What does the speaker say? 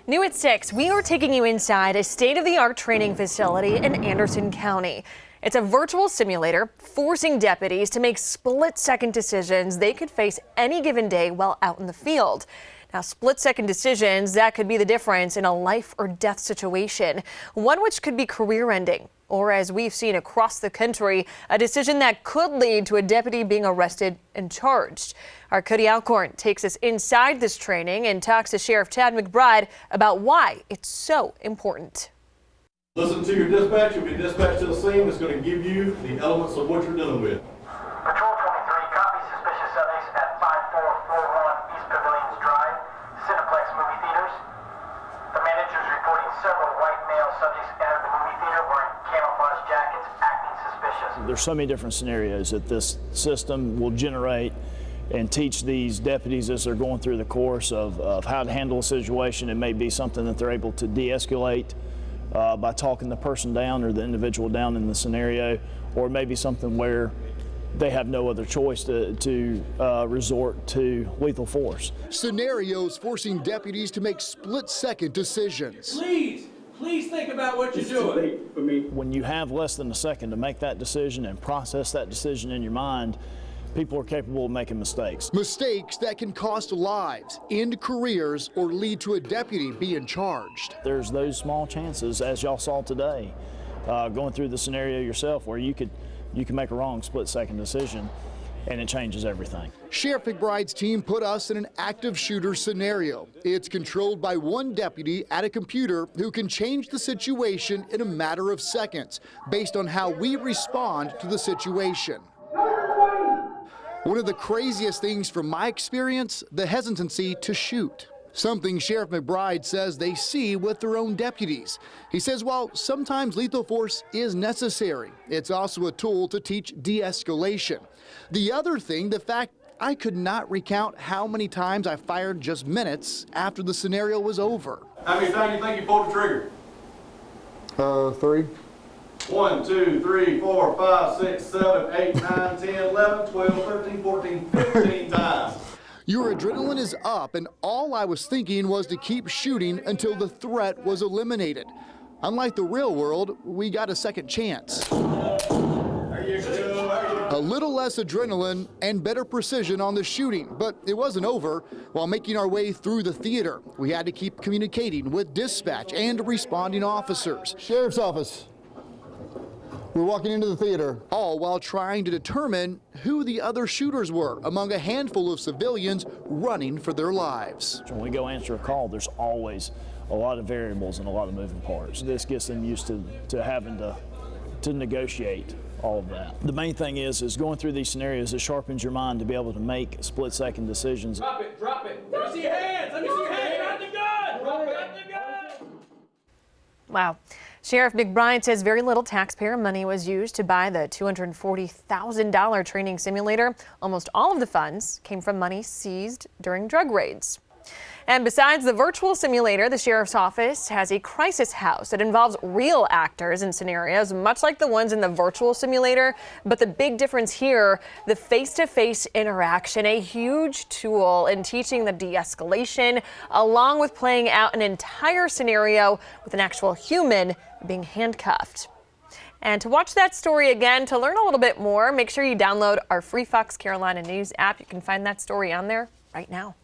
New at 6, we are taking you inside a state-of-the-art training facility in Anderson County. It's a virtual simulator forcing deputies to make split-second decisions they could face any given day while out in the field. Now, split-second decisions, that could be the difference in a life or death situation, one which could be career-ending, or as we've seen across the country, a decision that could lead to a deputy being arrested and charged. Our Cody Alcorn takes us inside this training and talks to Sheriff Chad McBride about why it's so important. Listen to your dispatch. You'll be dispatched to the scene. It's going to give you the elements of what you're dealing with. Patrol 23, copy suspicious subjects at 5441 East Pavilions Drive, Cineplex movie theaters. The manager is reporting several white male subjects entered the movie theater wearing camouflage jackets, acting suspicious. There's so many different scenarios that this system will generate and teach these deputies as they're going through the course of how to handle a situation. It may be something that they're able to de-escalate by talking the person down or the individual down in the scenario, or maybe something where they have no other choice to resort to lethal force. Scenarios forcing deputies to make split-second decisions. Please think about what you're doing. When you have less than a second to make that decision and process that decision in your mind, people are capable of making mistakes. Mistakes that can cost lives, end careers, or lead to a deputy being charged. There's those small chances, as y'all saw today, going through the scenario yourself, where you can make a wrong split-second decision and it changes everything. Sheriff McBride's team put us in an active shooter scenario. It's controlled by one deputy at a computer who can change the situation in a matter of seconds based on how we respond to the situation. One of the craziest things from my experience, the hesitancy to shoot. Something Sheriff McBride says they see with their own deputies. He says while sometimes lethal force is necessary, it's also a tool to teach de-escalation. The other thing, the fact I could not recount how many times I fired just minutes after the scenario was over. How many times do you think you pulled the trigger? 3. 1, 2, 3, 4, 5, 6, 7, 8, 9, 10, 11, 12, 13, 14, 15 times. Your adrenaline is up, and all I was thinking was to keep shooting until the threat was eliminated. Unlike the real world, we got a second chance. A little less adrenaline and better precision on the shooting, but it wasn't over. While making our way through the theater, we had to keep communicating with dispatch and responding officers. Sheriff's office. We're walking into the theater. All while trying to determine who the other shooters were among a handful of civilians running for their lives. When we go answer a call, there's always a lot of variables and a lot of moving parts. This gets them used to having to negotiate all of that. The main thing is going through these scenarios, it sharpens your mind to be able to make split-second decisions. Drop it. Let me see your hands. Drop the gun. Drop the gun. Wow. Sheriff McBride says very little taxpayer money was used to buy the $240,000 training simulator. Almost all of the funds came from money seized during drug raids. And besides the virtual simulator, the sheriff's office has a crisis house that involves real actors in scenarios much like the ones in the virtual simulator. But the big difference here, the face-to-face interaction, a huge tool in teaching the de-escalation, along with playing out an entire scenario with an actual human being handcuffed. And to watch that story again, to learn a little bit more, make sure you download our free Fox Carolina News app. You can find that story on there right now.